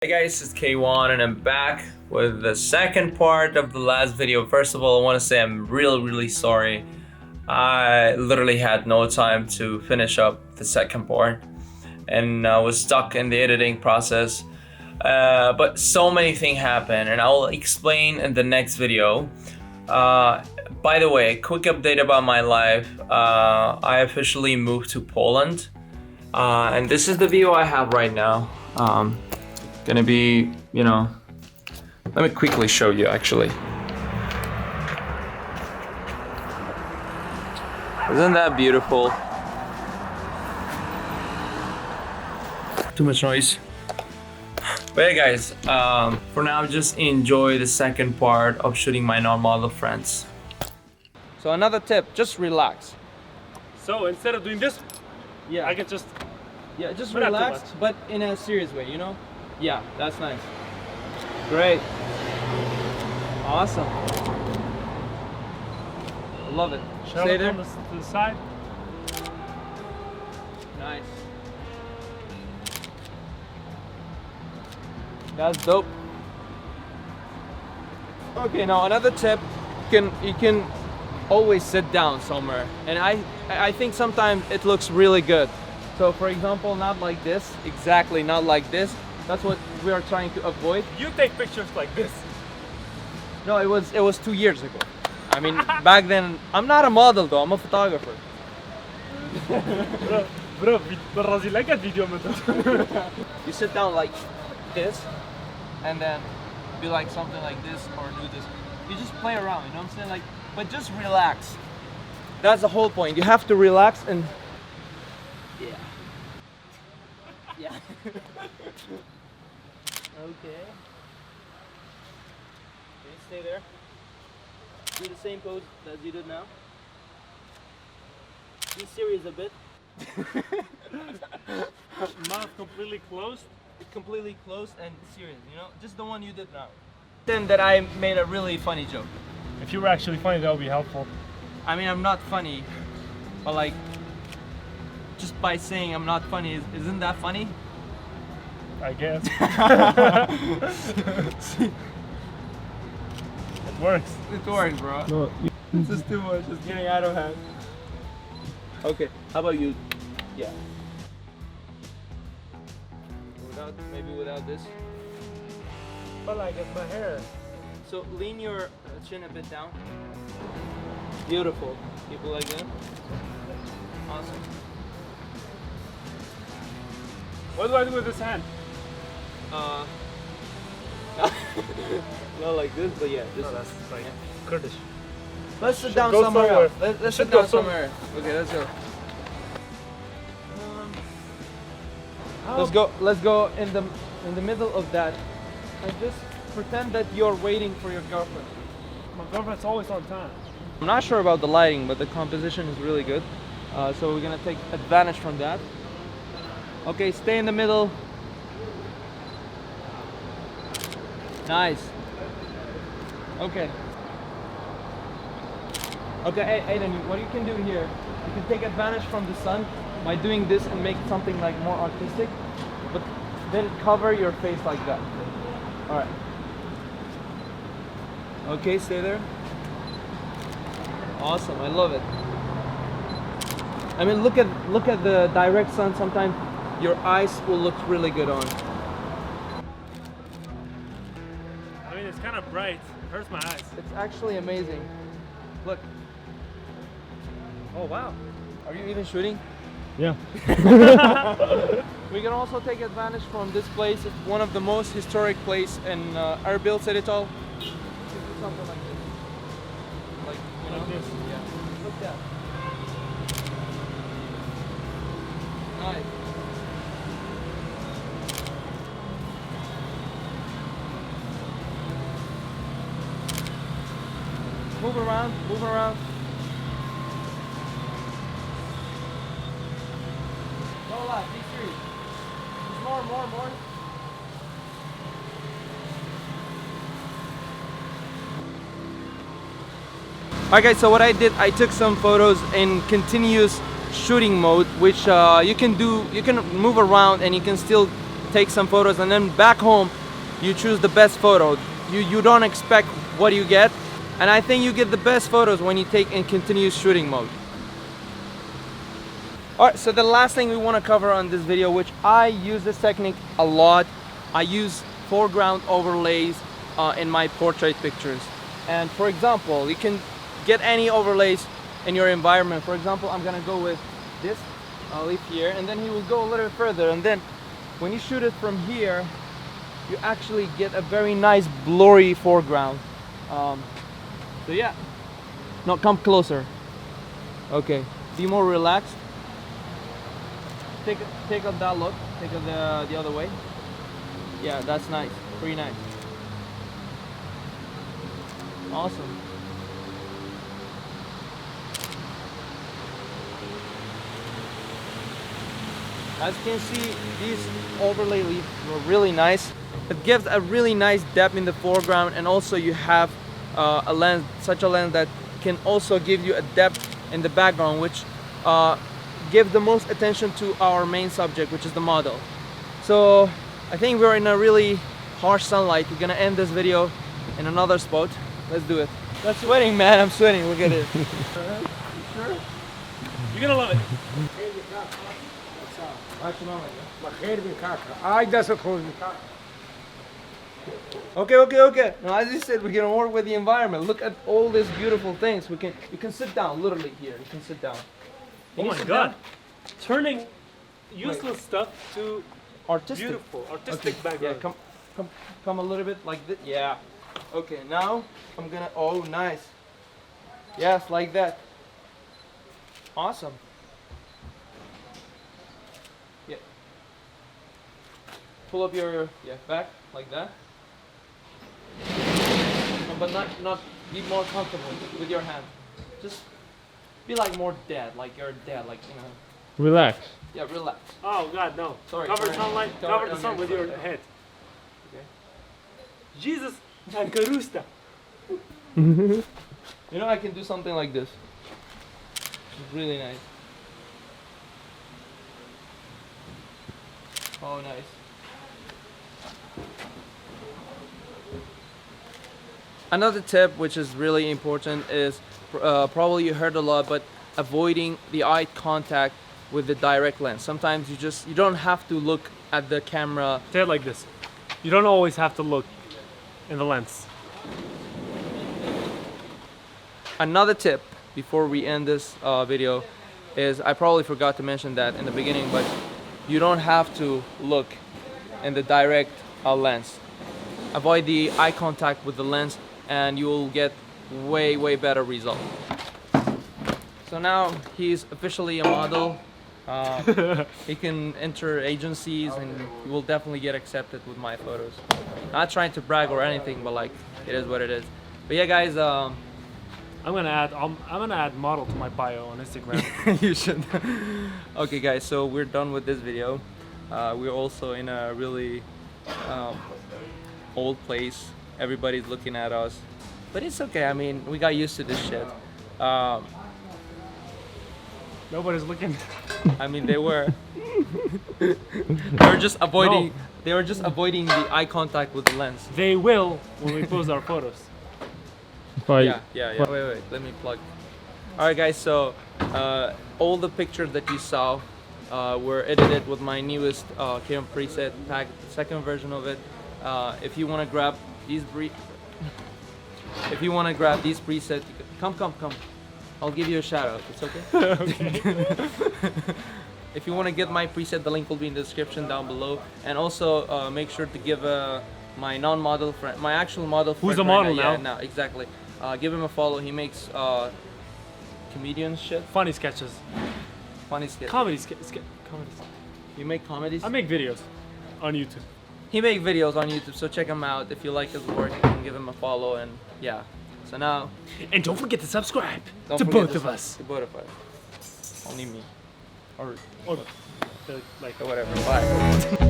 Hey guys, it's Kaiwan and I'm back with the second part of the last video. First of all, I want to say I'm really sorry. I literally had no time to finish up the second part and I was stuck in the editing process. But so many things happened and I'll explain in the next video. By the way, quick update about my life. I officially moved to Poland and this is the view I have right now. Gonna be, let me quickly show you actually. Isn't that beautiful? Too much noise. But yeah guys, for now just enjoy the second part of shooting my non-model friends. So another tip, just relax. So instead of doing this, Yeah, I can just just but not too relax, much. but in a serious way, Yeah, that's nice. Great. Awesome. Love it. shell Stay it there. on to the side. Nice. That's dope. Okay, now another tip, you can always sit down somewhere, and I think sometimes it looks really good. So for example, not like this, exactly not like this. That's what we are trying to avoid. You take pictures like this. No, it was 2 years ago. I mean, back then I'm not a model though. I'm a photographer. Bro, برازيل لقيت فيديو من You sit down like this, and then be like something like this or do this. You just play around, you know what I'm saying? Like, but just relax. That's the whole point. You have to relax and yeah. Okay. Okay, stay there. Do the same pose as you did now. Be serious a bit. Mouth completely closed. Completely closed and serious, just the one you did now. Then that I made a really funny joke. If you were actually funny, that would be helpful. I mean, I'm not funny, but like, just by saying I'm not funny, isn't that funny? I guess. It works. It works, bro. No, This is too much. It's getting out of hand. Okay, how about you? Yeah. Maybe without this. but like it's my hair. So lean your chin a bit down. Beautiful. Keep it like that. Awesome. What do I do with this hand? Not like this, but yeah. This No, that's like Kurdish. Let's sit Should down go somewhere somewhere. else. Let's Should sit go down somewhere. Okay, let's go. Let's go in the middle of that, and just pretend that you're waiting for your girlfriend. My girlfriend's always on time. I'm not sure about the lighting, but the composition is really good. So we're gonna take advantage from that. Okay, stay in the middle. Nice. Okay. Okay, Ayden, what you can do here, you can take advantage from the sun by doing this and make something like more artistic, but then cover your face like that. All right. Okay, stay there. Awesome, I love it. I mean, look at the direct sun. Sometimes your eyes will look really good on. I mean, it's kind of bright. It hurts my eyes. It's actually amazing. Look. Oh wow. Are you even shooting? Yeah. We can also take advantage from this place. It's one of the most historic place in Erbil city. You can do something like this. Like this. Yeah. Look that. Nice. Move around, move around. Don't laugh, be serious. Just more. Alright guys, so what I did, I took some photos in continuous shooting mode, which you can move around and you can still take some photos, and then back home you choose the best photo. You don't expect what you get, and I think you get the best photos when you take in continuous shooting mode. Alright, so the last thing we want to cover on this video, which I use this technique a lot, I use foreground overlays in my portrait pictures. And for example, you can get any overlays in your environment. For example, I'm gonna go with this. I'll leave here, and then he will go a little bit further, and then when you shoot it from here, you actually get a very nice blurry foreground. So yeah, no, come closer. Okay, be more relaxed. Take up that look. Take up the other way. Yeah, that's nice. Pretty nice. Awesome. As you can see, these overlay leaves were really nice. It gives a really nice depth in the foreground, and also you have a lens, such a lens that can also give you a depth in the background, which give the most attention to our main subject, which is the model. So I think we're in a really harsh sunlight. We're gonna end this video in another spot. Let's do it. I'm sweating, man. I'm sweating. Look at it. You sure? You're gonna love it. Okay. Now, as you said, we're gonna work with the environment. Look at all these beautiful things. You can sit down, literally here. You can sit down. Oh my god. Turning useless stuff to Artistic. beautiful, artistic background. Yeah, come a little bit like this. Yeah. Okay, now I'm gonna, oh, nice. Yes, like that. Awesome. Yeah. Pull up your back like that. But not be more comfortable with your hand. Just be like more dead, like you're dead, like, you know. Relax. Yeah, relax. Oh god, no. Sorry. Cover sunlight. Cover the sun with your head. Okay. Jesus Nagarusta. You know, I can do something like this. It's really nice. Oh, nice. Another tip which is really important is probably you heard a lot, but avoiding the eye contact with the direct lens. Sometimes you don't have to look at the camera. Say it like this. You don't always have to look in the lens. Another tip before we end this video is, I probably forgot to mention that in the beginning, but you don't have to look in the direct lens. Avoid the eye contact with the lens and you will get way better result. So now he's officially a model. He can enter agencies and he will definitely get accepted with my photos. Not trying to brag or anything, but like, it is what it is. But yeah, guys, I'm gonna add model to my bio on Instagram. you should. Okay, guys, so we're done with this video. We're also in a really old place. Everybody's looking at us, but it's okay. I mean, we got used to this shit. Nobody's looking. I mean, they were. They were just avoiding. No. They were just avoiding the eye contact with the lens. They will when we post our photos. Yeah. Wait. Let me plug. All right, guys. So all the pictures that you saw were edited with my newest Kaiwan preset pack, second version of it. If you want to grab these presets, come. I'll give you a shout out. It's okay. If you want to get my preset, the link will be in the description down below. And also make sure to give my non-model friend, my actual model friend. Who's a model now? now? Yeah, exactly. Give him a follow. He makes comedian shit. Funny sketches. Funny sketches. Comedies. You make comedies? I make videos on YouTube. He makes videos on YouTube, so check him out. If you like his work, you can give him a follow, and yeah. So now, and don't forget to subscribe to both of us. To both of us. Only me. Or like whatever. Bye.